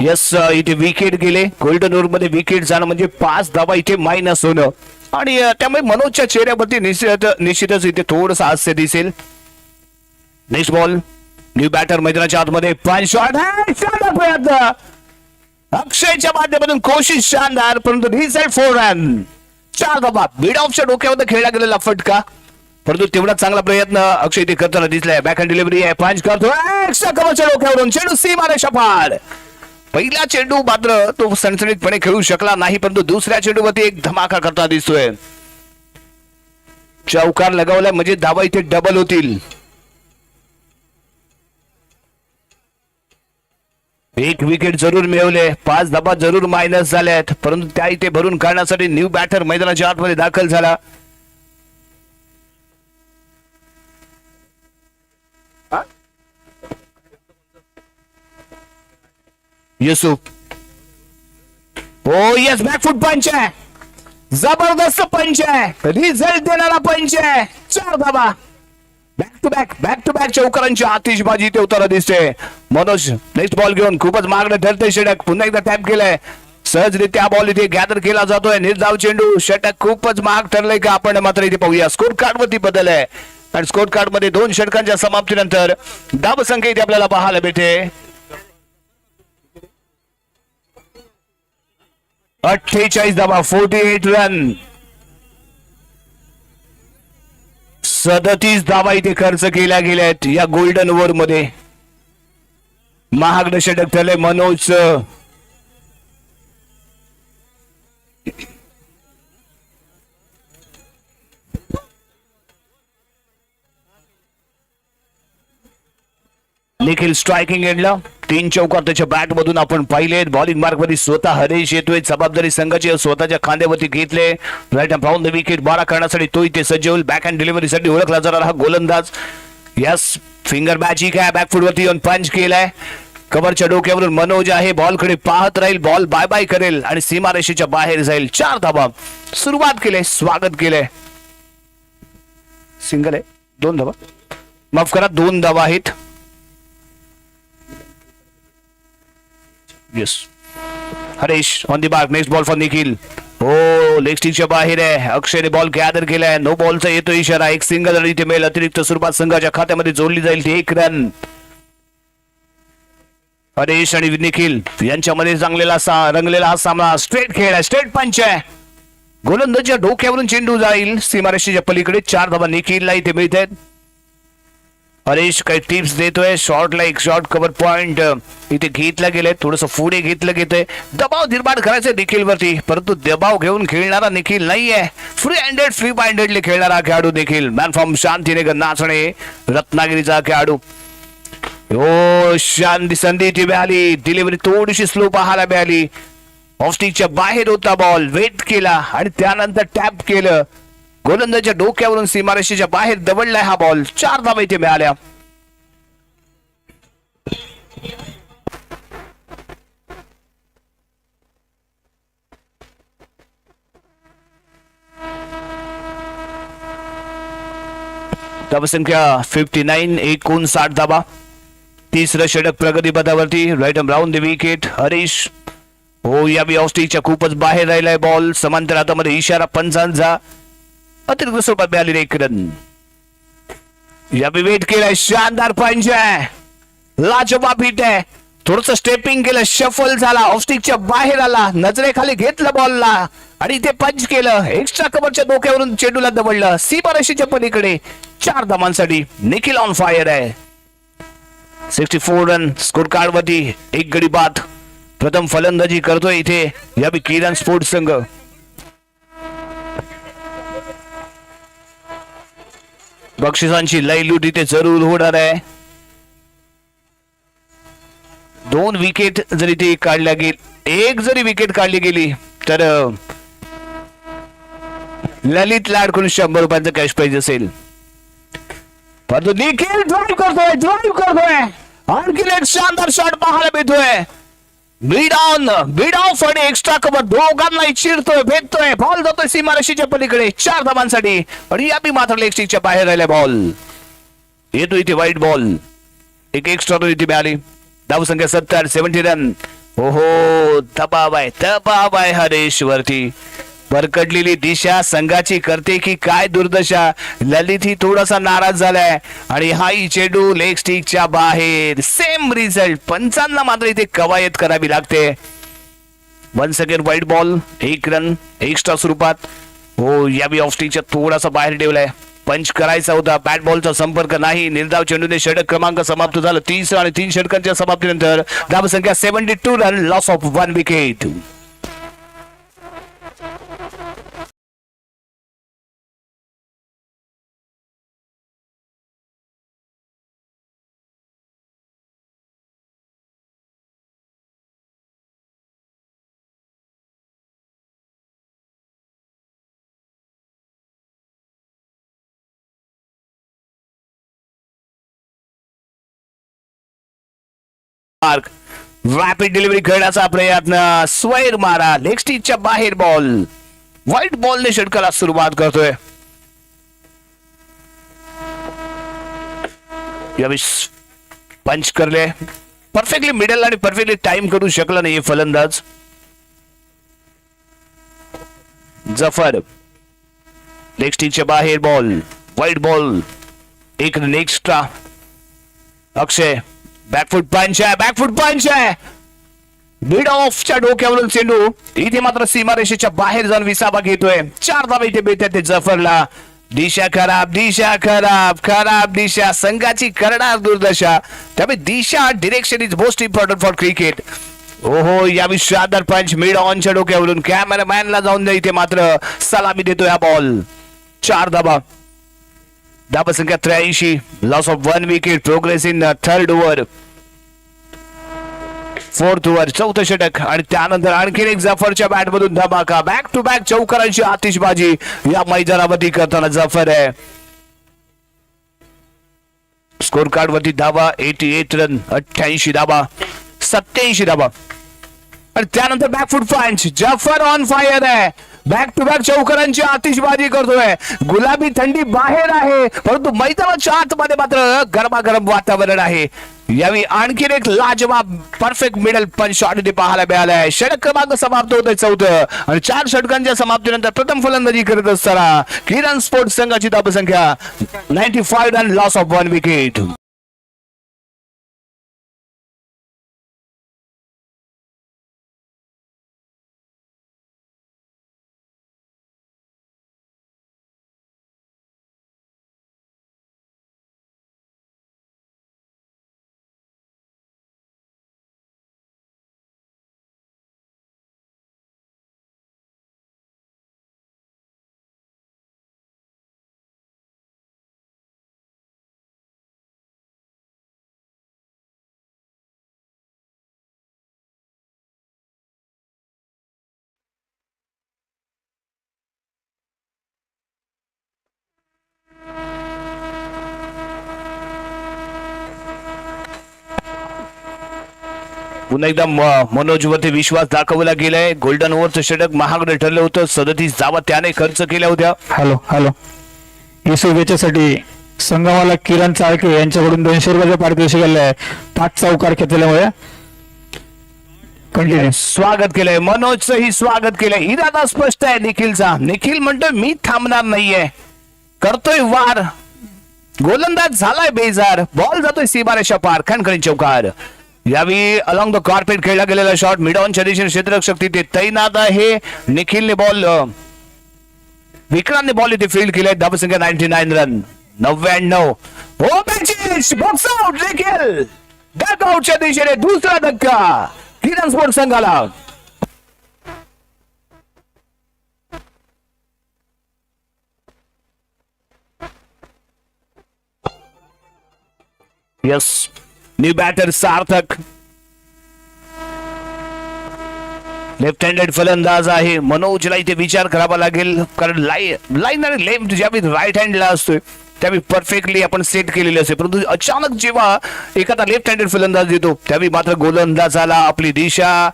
Yes, इथे wicket गेले. Golden over मध्ये विकेट जाणं म्हणजे 5 धावा इथे मायनस होणं आणि त्यामुळे मनोजच्या चेहऱ्यावरती निश्चितच इथे थोडंसं हास्य दिसेल. नेक्स्ट बॉल, न्यू बॅटर मैदानाच्या आतमध्ये पंच शॉट प्रयत्न अक्षयच्या माध्यमातून कोशिश शानदार, परंतु रिझल्ट 4 रन. 4 धावा. मिड ऑफच्या डोक्यावर खेळला गेलेला फटका, परंतु तेवढा चांगला प्रयत्न अक्षय ते करताना दिसलाय. बॅक हँड डिलिव्हरी आहे, पंच करतो एक्स्ट्रा कव्हरच्या डोक्यावरून चेंडू सीमारेषा पार. पहिला चेंडू मात्र तो सणसणीतपणे खेळू शकला नाही, परंतु दुसऱ्या चेंडूवरती एक धमाका करता दिसतोय. चौकार लगावलाय म्हणजे धावा इथे डबल होतील. एक विकेट जरूर मिळवले, 5 धावा जरूर मायनस झाल्यात, परंतु त्या इथे भरून काढण्यासाठी न्यू बॅटर मैदानाच्या आतमध्ये दाखल झाला. युसुफ, हो यस, बॅकफुट पंच आहे, जबरदस्त पंच आहे, रिझल्ट देणारा पंच आहे. 4 धावा. बॅक टू बॅक चौकारांची आतिषबाजी इथे उतारा दिसते. मनोज नेक्स्ट बॉल घेऊन खूपच मागणं ठरतंय. षटक पुन्हा एकदा टॅप केलंय, सहजरित्या बॉल इथे गॅदर केला जातोय. निर्धाव चेंडू, षटक खूपच महाग ठरलंय का आपण मात्र इथे पाहूया. स्कोर कार्ड वरती बदल आहे आणि स्कोर कार्ड मध्ये 2 षटकांच्या समाप्तीनंतर धाव संख्या इथे आपल्याला पाहायला भेटे 48 धावा, 48 रन. 37 धावा इथे खर्च केल्या गेल्यात या गोल्डन ओव्हर मध्ये. महागडं षटक ठरलंय मनोज. निखिल स्ट्रायकिंग एंडला 3 चौकार त्याच्या बॅट मधून आपण पाहिलेत. बॉलिंग मार्क मध्ये स्वतः हरीश येतोय. जबाबदारी संघाची स्वतःच्या खांद्यावरती घेतले. Right and brown the wicket बारा करण्यासाठी तो इथे सज्ज होईल. बॅक हँड डिलिव्हरीसाठी ओळखला जाणारा हा गोलंदाज. यस, फिंगर मॅजिक आहे, बॅकफुट वरती येऊन पंच केलाय. कव्हरच्या डोक्यावरून मनोज आहे, बॉलकडे पाहत राहील, बॉल बाय बाय करेल आणि सीमारेषेच्या बाहेर जाईल. 4 धावा. सुरुवात केले, स्वागत केलंय. सिंगल आहे, 2 धावा, माफ करा 2 धावा आहेत. Yes. Harish on the mark. Next ball for Nikhil. हो, लेग स्टिकच्या बाहेर आहे. अक्षयने बॉल गॅदर केलाय. नो बॉलचा येतो इशारा. एक सिंगल आणि इथे मेल अतिरिक्त स्वरूपात संघाच्या खात्यामध्ये जोडली जाईल ती 1 रन. हरीश आणि निखिल यांच्यामध्ये रंगलेला हा सामना स्ट्रेट खेळ आहे, स्ट्रेट पंच आहे. गोलंदाजच्या डोक्यावरून चेंडू जाईल सीमारेषेच्या पलीकडे. 4 धावा निखिलला इथे मिळत आहेत. हरीश काही टिप्स देतोय. शॉर्टला एक शॉर्ट कव्हर पॉइंट इथे घेतला गेलाय, थोडस पुढे घेतलं गेतंय. दबाव निर्माण करायचं निखिल वरती, परंतु दबाव घेऊन खेळणारा निखिल नाहीये. फ्री माइंडेडली खेळणारा खेळाडू निखिल. मॅन फ्रॉम शांतीनगर नाचणे, रत्नागिरीचा खेळाडू. हो, शांती संधी इथे मिळाली. डिलिव्हरी थोडीशी स्लो पाहायला मिळाली. ऑफस्टिकच्या बाहेर होता बॉल, वेट केला आणि त्यानंतर टॅप केलं. गोलंदाजच्या डोक्यावरून सीमारेषेच्या बाहेर दवडलाय हा बॉल. 4 धावा इथे मिळाल्या. धावसंख्या 59, 59 धावा. 3रं षटक प्रगती पथावरती. Right and round the wicket. Harish, हो यावेळी ऑस्ट्रेलियाच्या खूपच बाहेर राहिलाय बॉल. समांतर हातामध्ये इशारा पंचांचा. अतिरिक्त स्वरूपात मिळालेले 1 रन. यावेळी वेट केलाय. शानदार पंच आहे, लाजवाब हिट आहे. थोडस स्टेपिंग केलं, शफल झाला, ऑफस्टिकच्या बाहेर आला, नजरेखाली घेतलं बॉलला आणि इथे पंच केलं. एक्स्ट्रा कव्हरच्या डोक्यावरून चेंडूला दबडलं सीमारेषेच्या पलीकडे. 4 धावांसाठी निखिल ऑन फायर आहे. 64 रन स्कोर कार्ड वरती. 1 गडी बाद. प्रथम फलंदाजी करतोय इथे यावेळी किरण स्पोर्ट्स संघ. बक्षिसांची लयलूट इथे जरूर होणार आहे. 2 विकेट जरी ते काढल्या गेली, 1 जरी विकेट काढली गेली तर ललित लाडकडून 100 रुपयांचं कॅश प्राइज असेल. परंतु निखिल ड्राईव्ह करतोय. आणखी एक शानदार शॉट पाहायला मिळतोय. बीड ऑन आणि एक्स्ट्रा कव्हर दोघांनाही चिरतोय, भेटतोय. बॉल जातोय सीमारेषेच्या पलीकडे. 4 धावांसाठी आणि याबी मात्र लेग स्टिकच्या बाहेर राहिला बॉल. येतो इथे वाईट बॉल. एक एक्स्ट्रा इथे मिळाली. धावसंख्या 70, 70 रन. ओहो, दबाव आहे हरेश वरती. भरकटलेली दिशा संघाची करते की काय दुर्दशा. ललित ही थोडासा नाराज झालाय आणि हाही चेंडू लेग स्टिकच्या बाहेर. Same result. पंचांना मात्र इथे कवायत करावी लागते. 1 सेकंड वाईट बॉल. 1 रन एक्स्ट्रा स्वरूपात. हो, यावी ऑफ स्टिकच्या थोडासा बाहेर ठेवलाय. पंच करायचा होता. बॅट बॉलचा संपर्क नाही. निर्धाव चेंडूने षटक क्रमांक समाप्त झाला. 30 आणि 3 षटकांच्या समाप्तीनंतर धावसंख्या 72 run. Loss of 1 wicket. Mark rapid delivery करण्याचा प्रयत्न. स्वैर मारा. लेग स्टिकच्या बाहेर बॉल. व्हाईट बॉलने षटकाला सुरुवात करतोय. यावेळी पंच करले. परफेक्टली मिडल आणि परफेक्टली टाइम करू शकला नाही फलंदाज. जफर. लेग स्टिकच्या बाहेर ball. White ball. 1 run extra. Akshay. Back foot punch आहे. मिड ऑफच्या डोक्यावरून चेंडू इथे मात्र सीमारेषेच्या बाहेर जाऊन विसावा घेतोय. 4 धावा इथे मिळतात ते जफरला. दिशा खराब दिशा. संघाची करणार दुर्दशा. त्यामुळे दिशा direction is most important for cricket. ओहो, यावेळी शानदार पंच मिड ऑनच्या डोक्यावरून. कॅमेरामॅनला जाऊन द्या इथे मात्र सलामी देतोय हा बॉल. 4 धावा. धावा संख्या 83. Loss of 1 wicket. Progress in third over. 4th over. 4थं षटक आणि त्यानंतर आणखी एक जफरच्या बॅट मधून धमाका. बॅक टू बॅक चौकारांची आतिषबाजी या मैदानावरती करताना जफर आहे. स्कोर कार्ड वरती धावा 88 रन. 88 धावा. 87 धावा. आणि त्यानंतर बॅकफुट पंच. जफर ऑन फायर आहे. बॅक टू बॅक चौकारांची आतिषबाजी करतोय. गुलाबी थंडी बाहेर आहे परंतु मैदानाच्या आतमध्ये मात्र गरमागरम वातावरण आहे. यावेळी आणखी एक लाजवाब परफेक्ट मिडल पंच शॉट इथे पाहायला मिळालाय. षटक क्रमांक समाप्त होत आहे 4थं आणि 4 षटकांच्या समाप्तीनंतर प्रथम फलंदाजी करत असताना किरण स्पोर्ट्स संघाची धावसंख्या 95 रन. Loss of 1 wicket. पुन्हा एकदा मनोजवरती विश्वास दाखवला गेलाय. गोल्डन ओव्हरचं षटक महागडं ठरलं होतं. 37 धावा त्याने खर्च केल्या होत्या. हॅलो ही शुभेच्छेसाठी संगमाला किरण चाळके यांच्याकडून 200 रुपयाचा पारितोषिक आलंय. 5 चौकार खेचल्यामुळे. कंटिन्यू. स्वागत केलंय मनोजचंही स्वागत केलंय. इरादा स्पष्ट आहे निखिलचा. निखिल म्हणतोय मी थांबणार नाहीये. करतोय वार. गोलंदाज झालाय बेजार. बॉल जातोय सीमारेषा पार. खणखणीत चौकार. यावेळी अलॉंग द कार्पेट खेळला गेलेला शॉट. मिड ऑनच्या दिशेने क्षेत्ररक्षक तिथे तैनात आहे. निखिलने बॉल विक्रांतने बॉल इथे फील्ड केलाय. धावसंख्या 99 रन. 99. हो मॅचेस बॉक्स आउट. निखिल डक आउटच्या दिशेने दुसरा धक्का किरण स्पोर्ट्स संघाला. Yes, new batter Sarthak. Left handed फलंदाज आहे. मनोजला इथे विचार करावा लागेल कारण लाईन आणि लेफ्ट ज्यावेळी राईट हँडला असतोय त्यावेळी परफेक्टली आपण सेट केलेले असते परंतु अचानक जेव्हा एखादा लेफ्ट हँडेड फलंदाज येतो त्यावेळी मात्र गोलंदाजाला आपली दिशा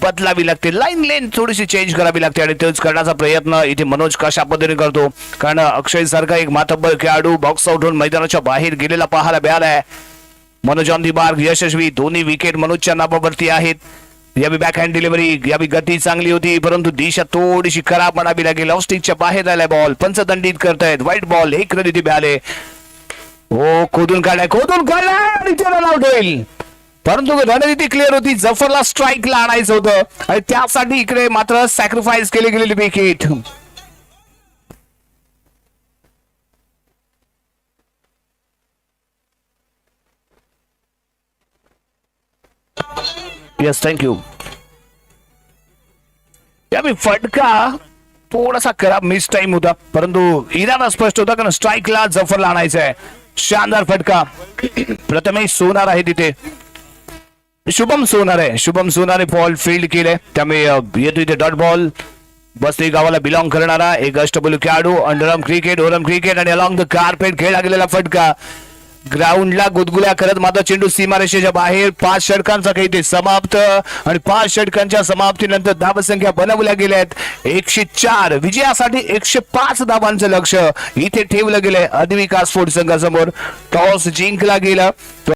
बदलावी लागते. लाईन लेन थोडीशी चेंज करावी लागते आणि तेच करण्याचा प्रयत्न इथे मनोज कशा पद्धतीने करतो कारण अक्षय सारखा एक मातब्बर खेळाडू बॉक्स आउट होऊन मैदानाच्या बाहेर गेलेला पाहायला मिळालाय. Manoj on the mark. यशस्वी. दोन्ही विकेट मनोजच्या नावावरती आहेत. यावी बॅकहँड डिलिव्हरी, यावी गती चांगली होती परंतु दिशा थोडीशी खराब म्हणावी लागेल. ऑफस्टिकच्या बाहेर आलाय बॉल, पंचदंडित करतायत. व्हाईट बॉल, एक रन इथे मिळाले. हो, खोदून काढलाय आणि त्याला आउट होईल. परंतु रणनीती क्लिअर होती, जफरला स्ट्राईकला आणायचं होतं आणि त्यासाठी इकडे मात्र सॅक्रिफाईस केली गेलेली विकेट. Yes, thank you. यावेळी फटका थोडासा खराब मिस टाइम होता परंतु इरादा स्पष्ट होता कारण स्ट्राईकला जफरला आणायचं आहे. शानदार फटका. प्रथमेश सोनार आहे तिथे, शुभम सोनारे बॉल फील्ड केले त्यामुळे येतो इथे डॉट बॉल. बस्ती गावाला बिलॉंग करणारा एक अष्टपैलू खेळाडू. अंडरआर्म क्रिकेट आणि अलॉंग द कार्पेट खेळला गेलेला फटका. ग्राउंडला गुदगुल्या करत मात्र चेंडू सीमारेषेच्या बाहेर. 5 षटकांचा काही ते समाप्त आणि 5 षटकांच्या समाप्तीनंतर धावसंख्या बनवल्या गेल्यात 104. विजयासाठी 105 धावांचं लक्ष इथे ठेवलं गेलंय. अधिविकास स्पोर्ट्स संघासमोर टॉस जिंकला गेला.